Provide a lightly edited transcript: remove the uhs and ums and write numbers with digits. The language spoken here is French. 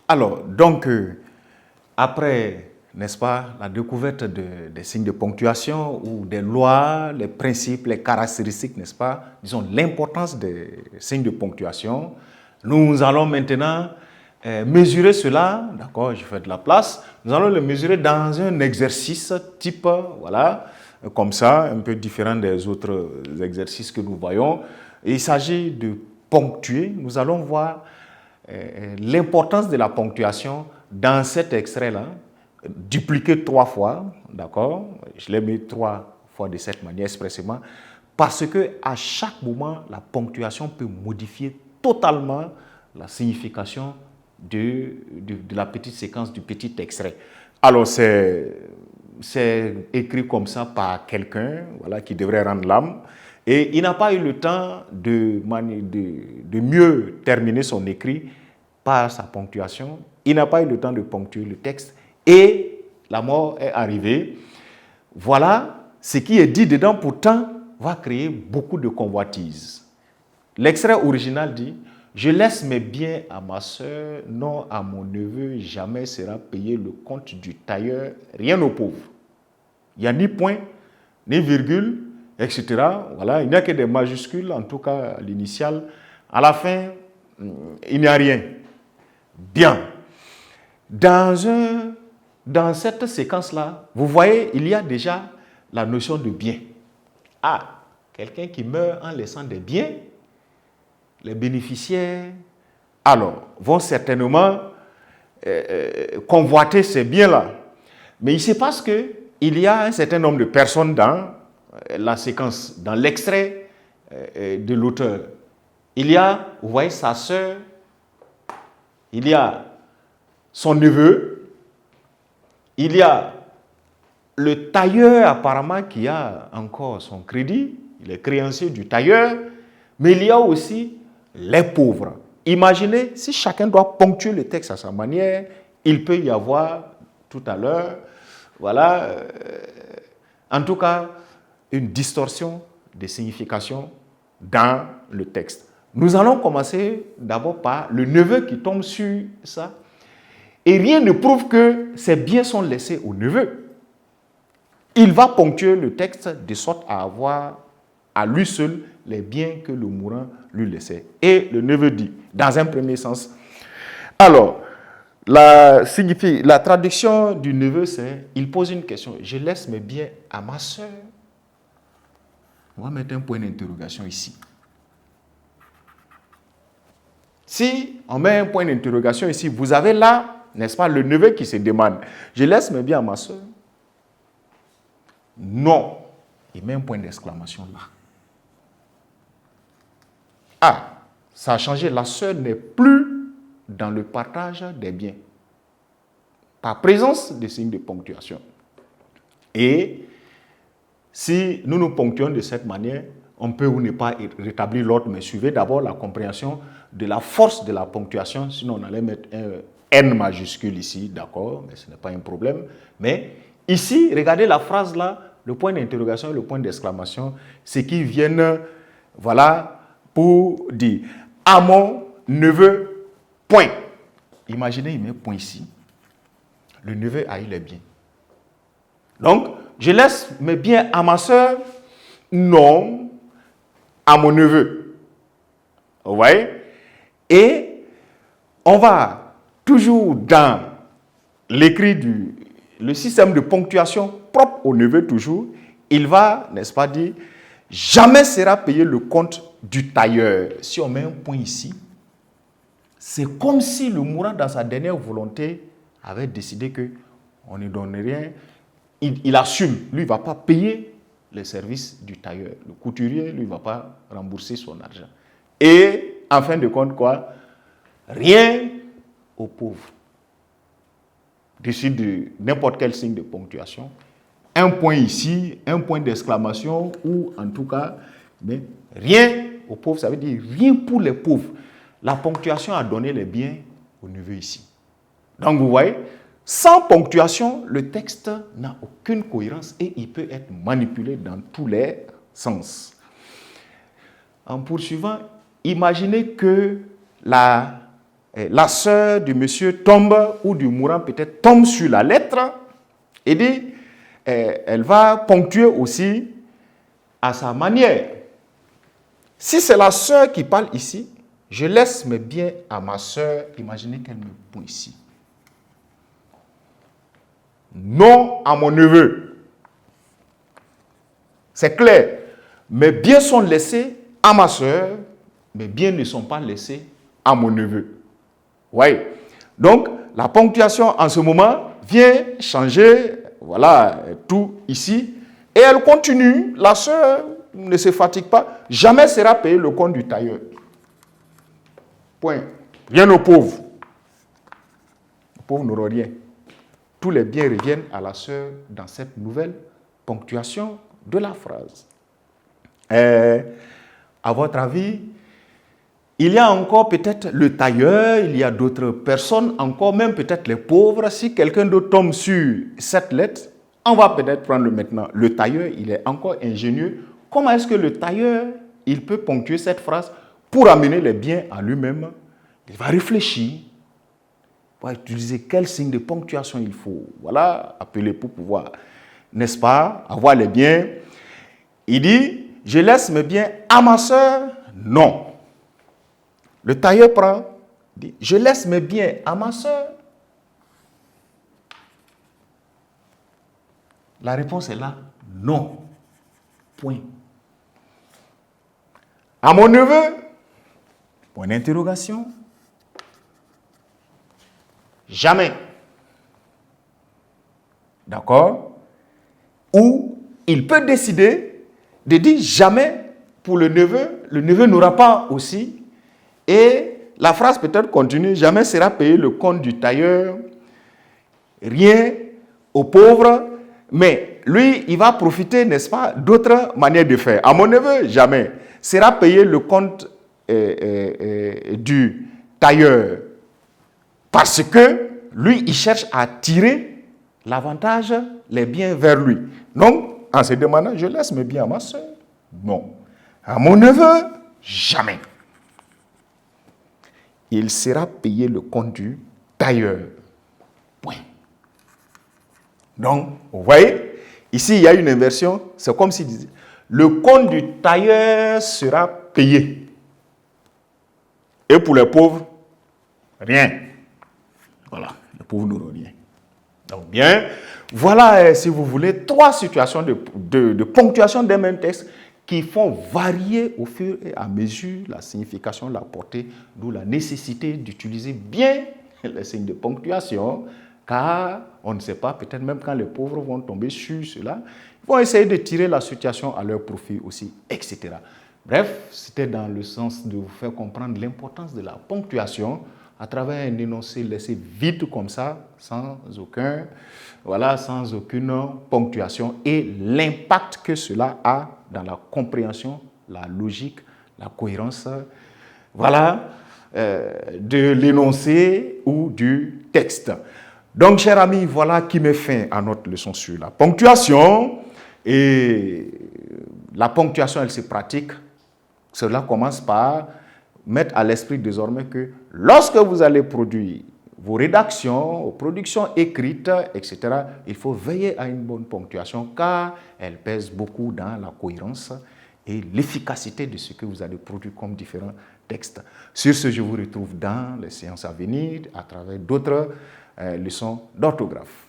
Alors, donc, après, n'est-ce pas, la découverte des signes de ponctuation ou des lois, les principes, les caractéristiques, n'est-ce pas, disons l'importance des signes de ponctuation, nous allons maintenant mesurer cela, d'accord, je fais de la place, nous allons le mesurer dans un exercice type, voilà, comme ça, un peu différent des autres exercices que nous voyons. Il s'agit de ponctuer, nous allons voir l'importance de la ponctuation dans cet extrait-là, dupliqué 3 fois, d'accord? Je l'ai mis 3 fois de cette manière expressément, parce que à chaque moment, la ponctuation peut modifier totalement la signification de la petite séquence, du petit extrait. Alors, c'est écrit comme ça par quelqu'un, voilà, qui devrait rendre l'âme. Et il n'a pas eu le temps de mieux terminer son écrit par sa ponctuation. Il n'a pas eu le temps de ponctuer le texte et la mort est arrivée. Voilà, ce qui est dit dedans pourtant va créer beaucoup de convoitises. L'extrait original dit « Je laisse mes biens à ma soeur, non à mon neveu, jamais sera payé le compte du tailleur, rien aux pauvres. » Il n'y a ni point, ni virgule, etc. Voilà, il n'y a que des majuscules, en tout cas à l'initiale. À la fin, il n'y a rien. Bien. Dans cette séquence-là, vous voyez, il y a déjà la notion de bien. Ah, quelqu'un qui meurt en laissant des biens, les bénéficiaires, alors, vont certainement convoiter ces biens-là. Mais il se passe qu'il y a un certain nombre de personnes dans la séquence, dans l'extrait de l'auteur. Il y a, vous voyez, sa sœur, il y a son neveu, il y a le tailleur apparemment qui a encore son crédit, il est créancier du tailleur, mais il y a aussi les pauvres. Imaginez, si chacun doit ponctuer le texte à sa manière, il peut y avoir tout à l'heure, voilà, en tout cas, une distorsion des significations dans le texte. Nous allons commencer d'abord par le neveu qui tombe sur ça. Et rien ne prouve que ces biens sont laissés au neveu. Il va ponctuer le texte de sorte à avoir à lui seul les biens que le mourant lui laissait. Et le neveu dit, dans un premier sens, alors, la traduction du neveu, c'est, il pose une question, je laisse mes biens à ma soeur. On va mettre un point d'interrogation ici. Si on met un point d'interrogation ici, vous avez là, n'est-ce pas, le neveu qui se demande, je laisse mes biens à ma soeur? Non. Il met un point d'exclamation là. Ah, ça a changé, la soeur n'est plus dans le partage des biens. Par présence des signes de ponctuation. Et si nous ponctuons de cette manière, on peut ou ne pas rétablir l'ordre, mais suivez d'abord la compréhension de la force de la ponctuation, sinon on allait mettre un N majuscule ici, d'accord, mais ce n'est pas un problème. Mais ici, regardez la phrase là, le point d'interrogation et le point d'exclamation, c'est qui viennent, voilà, pour dire à mon neveu, point. Imaginez, il met point ici. Le neveu a eu les biens. Donc, je laisse mes biens à ma soeur? Non, à mon neveu. Vous voyez? Et on va toujours dans l'écrit le système de ponctuation propre au neveu toujours. Il va, n'est-ce pas, dire, jamais sera payé le compte du tailleur. Si on met un point ici, c'est comme si le mourant, dans sa dernière volonté, avait décidé qu'on ne donne rien. Il assume, lui, il ne va pas payer les services du tailleur. Le couturier, lui, ne va pas rembourser son argent. Et, en fin de compte, quoi? Rien aux pauvres. Dessus de n'importe quel signe de ponctuation. Un point ici, un point d'exclamation, ou en tout cas, mais rien aux pauvres, ça veut dire rien pour les pauvres. La ponctuation a donné les biens au neveu ici. Donc, vous voyez, sans ponctuation, le texte n'a aucune cohérence et il peut être manipulé dans tous les sens. En poursuivant, imaginez que la sœur du monsieur tombe, ou du mourant peut-être tombe sur la lettre, et dit, elle va ponctuer aussi à sa manière. Si c'est la sœur qui parle ici, je laisse mes biens à ma sœur, imaginez qu'elle me pond ici. Non à mon neveu. C'est clair. Mes biens sont laissés à ma sœur, mes biens ne sont pas laissés à mon neveu. Oui. Donc, la ponctuation en ce moment vient changer, voilà, tout ici. Et elle continue, la sœur ne se fatigue pas, jamais sera payé le compte du tailleur. Point. Rien aux pauvres. Les pauvres n'auront rien. Tous les biens reviennent à la sœur dans cette nouvelle ponctuation de la phrase. À votre avis, il y a encore peut-être le tailleur, il y a d'autres personnes, encore même peut-être les pauvres. Si quelqu'un d'autre tombe sur cette lettre, on va peut-être prendre maintenant. Le tailleur, il est encore ingénieux. Comment est-ce que le tailleur, il peut ponctuer cette phrase pour amener les biens à lui-même? Il va réfléchir. Il va utiliser quel signe de ponctuation il faut. Voilà, appeler pour pouvoir, n'est-ce pas, avoir les biens. Il dit, je laisse mes biens à ma sœur? Non. Le tailleur prend, dit, je laisse mes biens à ma sœur? La réponse est là, non. Point. À mon neveu? Point d'interrogation. Jamais. D'accord? Ou il peut décider de dire jamais pour le neveu n'aura pas aussi. Et la phrase peut-être continue, jamais sera payé le compte du tailleur, rien aux pauvres, mais lui, il va profiter, n'est-ce pas, d'autres manières de faire. À mon neveu, jamais. Sera payé le compte du tailleur. Parce que lui, il cherche à tirer l'avantage, les biens vers lui. Donc, en se demandant, je laisse mes biens à ma soeur? Non. À mon neveu? Jamais. Il sera payé le compte du tailleur. Point. Donc, vous voyez, ici, il y a une inversion. C'est comme s'il disait, le compte du tailleur sera payé. Et pour les pauvres, rien. Voilà, les pauvres n'auront rien. Donc, bien, voilà, si vous voulez, trois situations de ponctuation d'un même texte qui font varier au fur et à mesure la signification, la portée, d'où la nécessité d'utiliser bien les signes de ponctuation, car on ne sait pas, peut-être même quand les pauvres vont tomber sur cela, ils vont essayer de tirer la situation à leur profit aussi, etc. Bref, c'était dans le sens de vous faire comprendre l'importance de la ponctuation à travers un énoncé laissé vide comme ça, sans aucune ponctuation, et l'impact que cela a dans la compréhension, la logique, la cohérence, de l'énoncé ou du texte. Donc, chers amis, voilà qui met fin à notre leçon sur la ponctuation. Et la ponctuation, elle se pratique. Cela commence par mettre à l'esprit désormais que lorsque vous allez produire vos rédactions, vos productions écrites, etc., il faut veiller à une bonne ponctuation car elle pèse beaucoup dans la cohérence et l'efficacité de ce que vous allez produire comme différents textes. Sur ce, je vous retrouve dans les séances à venir à travers d'autres leçons d'orthographe.